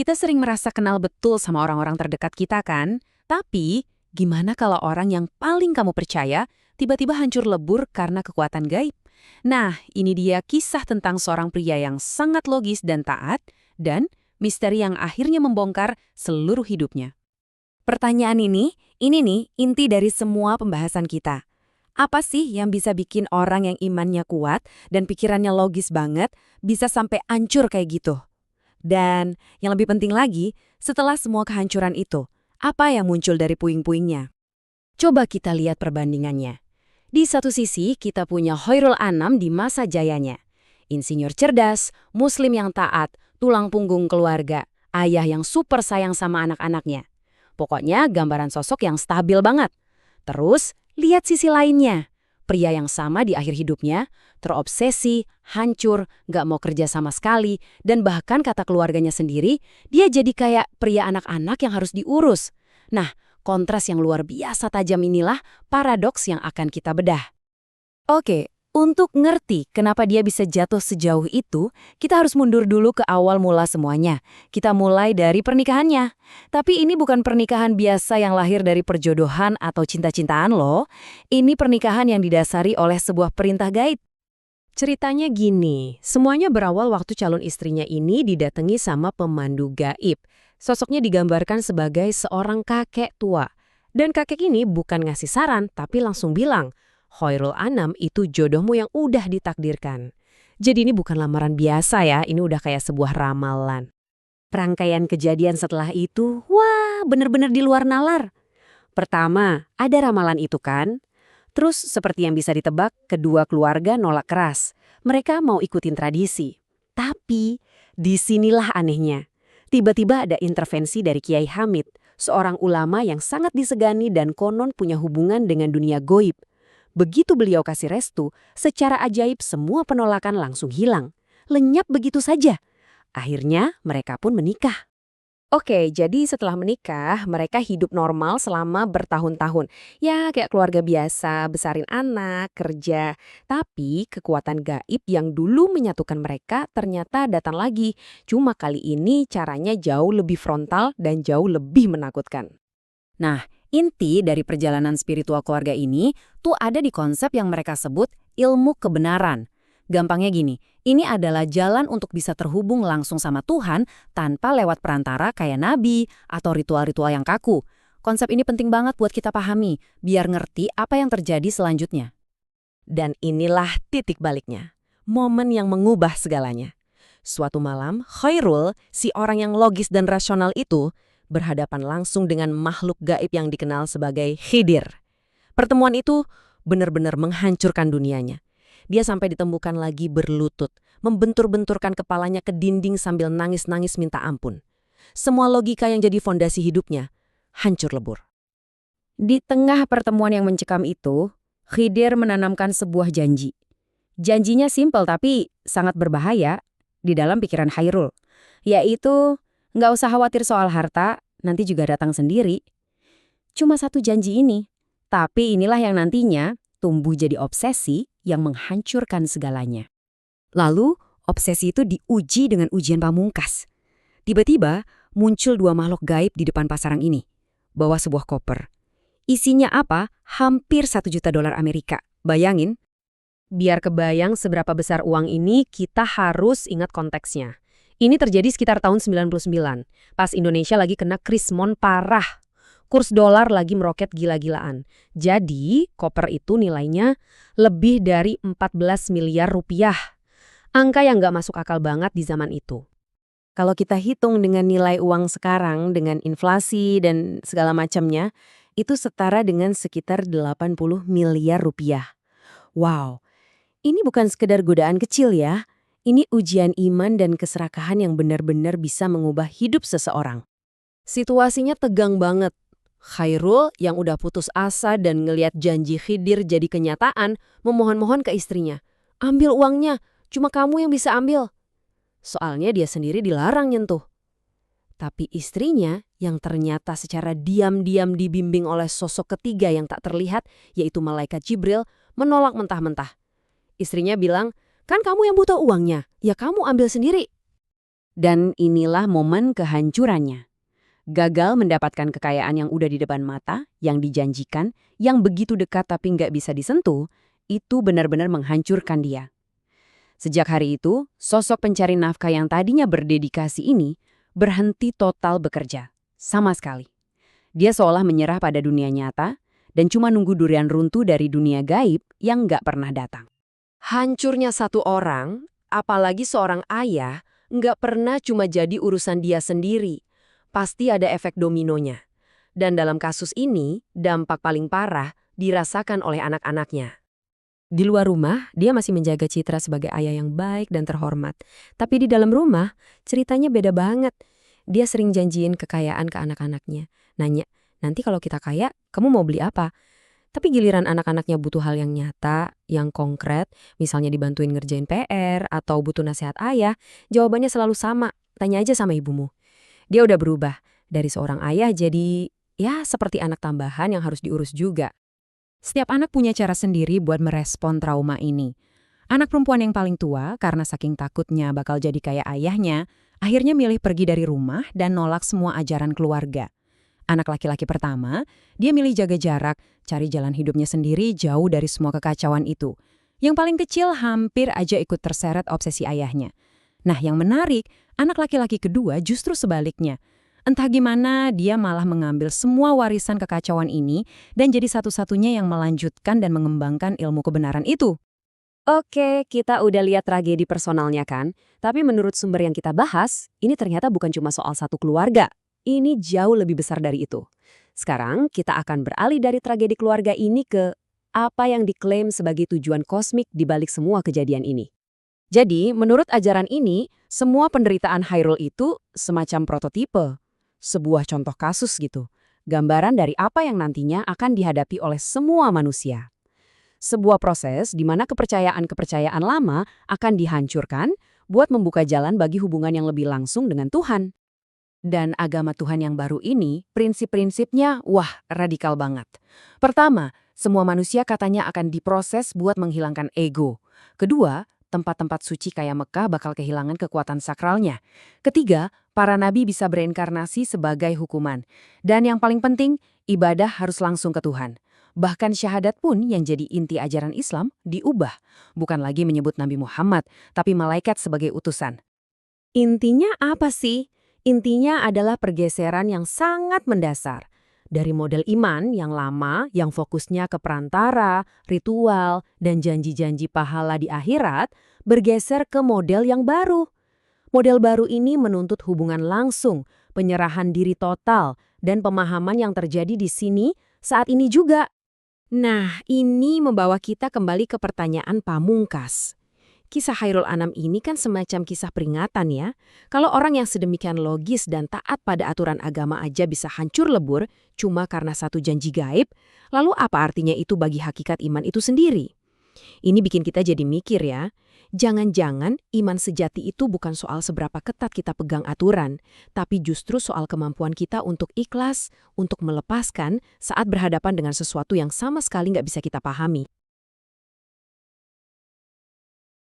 Kita sering merasa kenal betul sama orang-orang terdekat kita kan? Tapi, gimana kalau orang yang paling kamu percaya tiba-tiba hancur lebur karena kekuatan gaib? Nah, ini dia kisah tentang seorang pria yang sangat logis dan taat, dan misteri yang akhirnya membongkar seluruh hidupnya. Pertanyaan ini nih inti dari semua pembahasan kita. Apa sih yang bisa bikin orang yang imannya kuat dan pikirannya logis banget bisa sampai hancur kayak gitu? Dan yang lebih penting lagi, setelah semua kehancuran itu, apa yang muncul dari puing-puingnya? Coba kita lihat perbandingannya. Di satu sisi, kita punya Khairul Anam di masa jayanya. Insinyur cerdas, muslim yang taat, tulang punggung keluarga, ayah yang super sayang sama anak-anaknya. Pokoknya gambaran sosok yang stabil banget. Terus, lihat sisi lainnya. Pria yang sama di akhir hidupnya, terobsesi, hancur, gak mau kerja sama sekali, dan bahkan kata keluarganya sendiri, dia jadi kayak pria anak-anak yang harus diurus. Nah, kontras yang luar biasa tajam inilah paradoks yang akan kita bedah. Oke, untuk ngerti kenapa dia bisa jatuh sejauh itu, kita harus mundur dulu ke awal mula semuanya. Kita mulai dari pernikahannya. Tapi ini bukan pernikahan biasa yang lahir dari perjodohan atau cinta-cintaan loh. Ini pernikahan yang didasari oleh sebuah perintah gaib. Ceritanya gini, semuanya berawal waktu calon istrinya ini didatangi sama pemandu gaib. Sosoknya digambarkan sebagai seorang kakek tua. Dan kakek ini bukan ngasih saran, tapi langsung bilang, Khairul Anam itu jodohmu yang udah ditakdirkan. Jadi ini bukan lamaran biasa ya, ini udah kayak sebuah ramalan. Rangkaian kejadian setelah itu, wah bener-bener di luar nalar. Pertama, ada ramalan itu kan? Terus seperti yang bisa ditebak, kedua keluarga nolak keras. Mereka mau ikutin tradisi. Tapi, disinilah anehnya. Tiba-tiba ada intervensi dari Kiai Hamid, seorang ulama yang sangat disegani dan konon punya hubungan dengan dunia goib. Begitu beliau kasih restu, secara ajaib semua penolakan langsung hilang. Lenyap begitu saja. Akhirnya mereka pun menikah. Oke, jadi setelah menikah, mereka hidup normal selama bertahun-tahun. Ya, kayak keluarga biasa, besarin anak, kerja. Tapi kekuatan gaib yang dulu menyatukan mereka ternyata datang lagi. Cuma kali ini caranya jauh lebih frontal dan jauh lebih menakutkan. Nah, inti dari perjalanan spiritual keluarga ini tuh ada di konsep yang mereka sebut ilmu kebenaran. Gampangnya gini, ini adalah jalan untuk bisa terhubung langsung sama Tuhan tanpa lewat perantara kayak nabi atau ritual-ritual yang kaku. Konsep ini penting banget buat kita pahami, biar ngerti apa yang terjadi selanjutnya. Dan inilah titik baliknya, momen yang mengubah segalanya. Suatu malam, Khairul, si orang yang logis dan rasional itu, berhadapan langsung dengan makhluk gaib yang dikenal sebagai Khidir. Pertemuan itu benar-benar menghancurkan dunianya. Dia sampai ditemukan lagi berlutut, membentur-benturkan kepalanya ke dinding sambil nangis-nangis minta ampun. Semua logika yang jadi fondasi hidupnya hancur lebur. Di tengah pertemuan yang mencekam itu, Khidir menanamkan sebuah janji. Janjinya simpel tapi sangat berbahaya di dalam pikiran Khairul, yaitu nggak usah khawatir soal harta, nanti juga datang sendiri. Cuma satu janji ini, tapi inilah yang nantinya tumbuh jadi obsesi yang menghancurkan segalanya. Lalu, obsesi itu diuji dengan ujian pamungkas. Tiba-tiba, muncul dua makhluk gaib di depan pasarang ini, bawa sebuah koper. Isinya apa? Hampir $1 juta Amerika. Bayangin? Biar kebayang seberapa besar uang ini, kita harus ingat konteksnya. Ini terjadi sekitar tahun 99, pas Indonesia lagi kena krismon parah. Kurs dolar lagi meroket gila-gilaan. Jadi, koper itu nilainya lebih dari 14 miliar rupiah. Angka yang nggak masuk akal banget di zaman itu. Kalau kita hitung dengan nilai uang sekarang, dengan inflasi dan segala macamnya, itu setara dengan sekitar 80 miliar rupiah. Wow, ini bukan sekedar godaan kecil ya. Ini ujian iman dan keserakahan yang benar-benar bisa mengubah hidup seseorang. Situasinya tegang banget. Khairul yang udah putus asa dan ngelihat janji Khidir jadi kenyataan, memohon-mohon ke istrinya. Ambil uangnya, cuma kamu yang bisa ambil. Soalnya dia sendiri dilarang nyentuh. Tapi istrinya yang ternyata secara diam-diam dibimbing oleh sosok ketiga yang tak terlihat, yaitu malaikat Jibril, menolak mentah-mentah. Istrinya bilang, kan kamu yang butuh uangnya, ya kamu ambil sendiri. Dan inilah momen kehancurannya. Gagal mendapatkan kekayaan yang udah di depan mata, yang dijanjikan, yang begitu dekat tapi nggak bisa disentuh, itu benar-benar menghancurkan dia. Sejak hari itu, sosok pencari nafkah yang tadinya berdedikasi ini berhenti total bekerja. Sama sekali. Dia seolah menyerah pada dunia nyata dan cuma nunggu durian runtuh dari dunia gaib yang nggak pernah datang. Hancurnya satu orang, apalagi seorang ayah, nggak pernah cuma jadi urusan dia sendiri. Pasti ada efek dominonya. Dan dalam kasus ini, dampak paling parah dirasakan oleh anak-anaknya. Di luar rumah, dia masih menjaga citra sebagai ayah yang baik dan terhormat. Tapi di dalam rumah, ceritanya beda banget. Dia sering janjiin kekayaan ke anak-anaknya. Nanya, nanti kalau kita kaya, kamu mau beli apa? Tapi giliran anak-anaknya butuh hal yang nyata, yang konkret, misalnya dibantuin ngerjain PR atau butuh nasihat ayah, jawabannya selalu sama, tanya aja sama ibumu. Dia udah berubah, dari seorang ayah jadi, ya seperti anak tambahan yang harus diurus juga. Setiap anak punya cara sendiri buat merespon trauma ini. Anak perempuan yang paling tua, karena saking takutnya bakal jadi kayak ayahnya, akhirnya milih pergi dari rumah dan nolak semua ajaran keluarga. Anak laki-laki pertama, dia milih jaga jarak, cari jalan hidupnya sendiri jauh dari semua kekacauan itu. Yang paling kecil hampir aja ikut terseret obsesi ayahnya. Nah, yang menarik, anak laki-laki kedua justru sebaliknya. Entah gimana, dia malah mengambil semua warisan kekacauan ini dan jadi satu-satunya yang melanjutkan dan mengembangkan ilmu kebenaran itu. Oke, kita udah lihat tragedi personalnya kan? Tapi menurut sumber yang kita bahas, ini ternyata bukan cuma soal satu keluarga. Ini jauh lebih besar dari itu. Sekarang kita akan beralih dari tragedi keluarga ini ke apa yang diklaim sebagai tujuan kosmik di balik semua kejadian ini. Jadi, menurut ajaran ini, semua penderitaan Hairul itu semacam prototipe. Sebuah contoh kasus gitu. Gambaran dari apa yang nantinya akan dihadapi oleh semua manusia. Sebuah proses di mana kepercayaan-kepercayaan lama akan dihancurkan buat membuka jalan bagi hubungan yang lebih langsung dengan Tuhan. Dan agama Tuhan yang baru ini, prinsip-prinsipnya, wah, radikal banget. Pertama, semua manusia katanya akan diproses buat menghilangkan ego. Kedua, tempat-tempat suci kayak Mekah bakal kehilangan kekuatan sakralnya. Ketiga, para nabi bisa bereinkarnasi sebagai hukuman. Dan yang paling penting, ibadah harus langsung ke Tuhan. Bahkan syahadat pun yang jadi inti ajaran Islam diubah. Bukan lagi menyebut Nabi Muhammad, tapi malaikat sebagai utusan. Intinya apa sih? Intinya adalah pergeseran yang sangat mendasar. Dari model iman yang lama, yang fokusnya ke perantara, ritual, dan janji-janji pahala di akhirat, bergeser ke model yang baru. Model baru ini menuntut hubungan langsung, penyerahan diri total, dan pemahaman yang terjadi di sini saat ini juga. Nah, ini membawa kita kembali ke pertanyaan pamungkas. Kisah Khairul Anam ini kan semacam kisah peringatan ya. Kalau orang yang sedemikian logis dan taat pada aturan agama aja bisa hancur lebur cuma karena satu janji gaib, lalu apa artinya itu bagi hakikat iman itu sendiri? Ini bikin kita jadi mikir ya. Jangan-jangan iman sejati itu bukan soal seberapa ketat kita pegang aturan, tapi justru soal kemampuan kita untuk ikhlas, untuk melepaskan saat berhadapan dengan sesuatu yang sama sekali nggak bisa kita pahami.